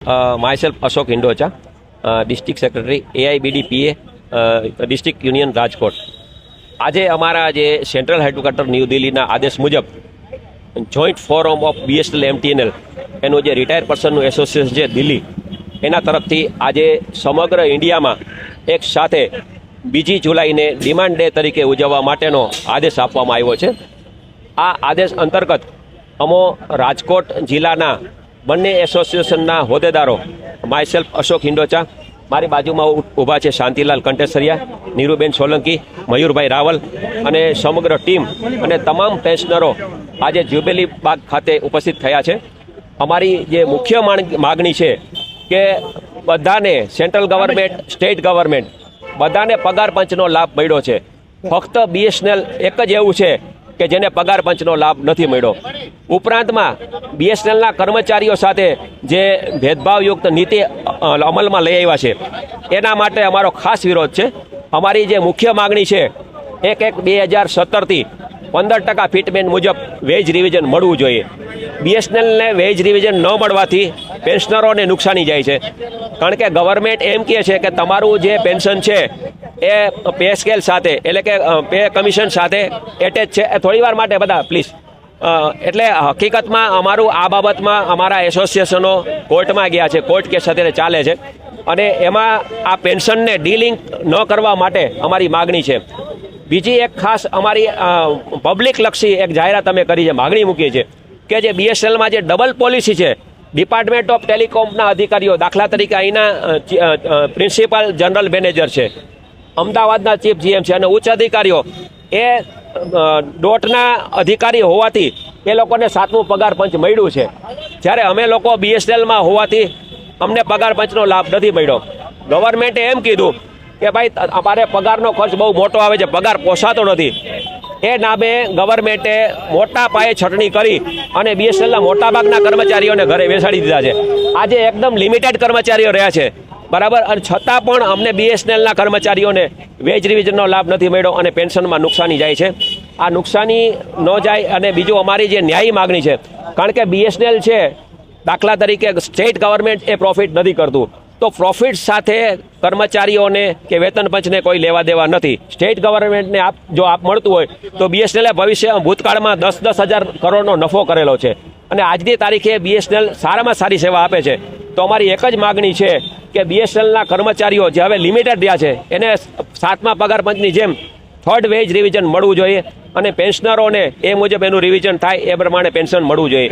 Myself Ashok Hindocha, District Secretary AIBDPA district union Rajkot. આજે અમારા જે સેન્ટ્રલ હેડક્વાર્ટર ન્યૂ દિલ્હીના આદેશ મુજબ joint forum of BSNL MTNL એનું જે રિટાયર પર્સનનું એસોસિએશન છે દિલ્હી, એના તરફથી આજે સમગ્ર ઇન્ડિયામાં એક સાથે 2 જુલાઈને ડિમાન્ડ ડે તરીકે ઉજવવા માટેનો આદેશ આપવામાં આવ્યો છે. આ આદેશ અંતર્ગત અમો રાજકોટ જિલ્લાના બંને એસોસિએશનના હોદ્દેદારો, માયસેલ્ફ અશોક હિંડોચા, મારી બાજુમાં ઊભા છે શાંતિલાલ કંટેસરિયા, નીરુબેન સોલંકી, મયુરભાઈ રાવલ અને સમગ્ર ટીમ અને તમામ પેન્શનરો આજે જ્યુબિલી બાગ ખાતે ઉપસ્થિત થયા છે. અમારી જે મુખ્ય માગણી છે કે બધાને સેન્ટ્રલ ગવર્મેન્ટ, સ્ટેટ ગવર્મેન્ટ બધાને પગાર પંચનો લાભ મળ્યો છે. ફક્ત BSNL એક જ એવું છે કે જેને પગાર પંચનો લાભ નથી મળ્યો. ઉપરાંતમાં BSNLના કર્મચારીઓ સાથે જે ભેદભાવયુક્ત નીતિ અમલમાં લઈ આવ્યા છે એના માટે અમારો ખાસ વિરોધ છે. અમારી જે મુખ્ય માગણી છે 1/1/2017થી 15% ફિટમેન્ટ મુજબ વેજ રિવિઝન મળવું જોઈએ. BSNLને વેજ રિવિઝન ન મળવાથી પેન્શનરોને નુકસાની જાય છે, કારણ કે ગવર્મેન્ટ એમ કહે છે કે તમારું જે પેન્શન છે એ પે સ્કેલ સાથે, એટલે કે પે કમિશન સાથે એટેચ છે. થોડી વાર માટે બધા પ્લીઝ. એટલે હકીકતમાં અમારું આ બાબતમાં અમારા એસોસિએશનો કોર્ટમાં ગયા છે, કોર્ટ કેસ અત્યારે ચાલે છે અને એમાં આ પેન્શનને ડીલિંક ન કરવા માટે અમારી માગણી છે. બીજી એક ખાસ અમારી પબ્લિકલક્ષી એક જાહેરાત અમે કરી છે, માગણી મૂકી છે કે જે BSNLમાં જે ડબલ પોલિસી છે, ડિપાર્ટમેન્ટ ઓફ ટેલિકોમના અધિકારીઓ, દાખલા તરીકે અહીંના પ્રિન્સિપલ જનરલ મેનેજર છે, અમદાવાદના ચીફ GM છે અને ઉચ્ચ અધિકારીઓ એ ડોટના અધિકારી હોવાથી એ લોકોને 7મું પગાર પંચ મળ્યું છે, જ્યારે અમે લોકો BSNLમાં હોવાથી અમને પગાર પંચનો લાભ નથી મળ્યો. ગવર્મેન્ટે એમ કીધું કે ભાઈ અમારે પગારનો ખર્ચ બહુ મોટો આવે છે, પગાર પોસાતો નથી. એ નામે ગવર્મેન્ટે મોટા પાયે છટણી કરી અને BSNLના મોટાભાગના કર્મચારીઓને ઘરે બેસાડી દીધા છે. આજે એકદમ લિમિટેડ કર્મચારીઓ રહ્યા છે, બરાબર, અને છતાં પણ અમને BSNLના કર્મચારીઓને વેજ રિવિઝનનો લાભ નથી મળ્યો અને પેન્શનમાં નુકસાની જાય છે. આ નુકસાની ન જાય અને બીજું અમારી જે ન્યાયી માગણી છે, કારણ કે BSNL છે દાખલા તરીકે સ્ટેટ ગવર્મેન્ટ એ પ્રોફિટ નથી કરતું, તો પ્રોફિટ સાથે કર્મચારીઓને કે વેતન પંચને કોઈ લેવા દેવા નથી. સ્ટેટ ગવર્મેન્ટને જો મળતું હોય તો BSNLે ભૂતકાળમાં 10-10 હજાર કરોડનો નફો કરેલો છે અને આજની તારીખે BSNL સારામાં સારી સેવા આપે છે. તો અમારી એક જ માગણી છે કે BSNLના કર્મચારીઓ જે હવે લિમિટેડ રહ્યા છે એને 7મા પગાર પંચની જેમ 3rd વેજ રિવિઝન મળવું જોઈએ અને પેન્શનરોને એ મુજબ એનું રિવિઝન થાય એ પ્રમાણે પેન્શન મળવું જોઈએ.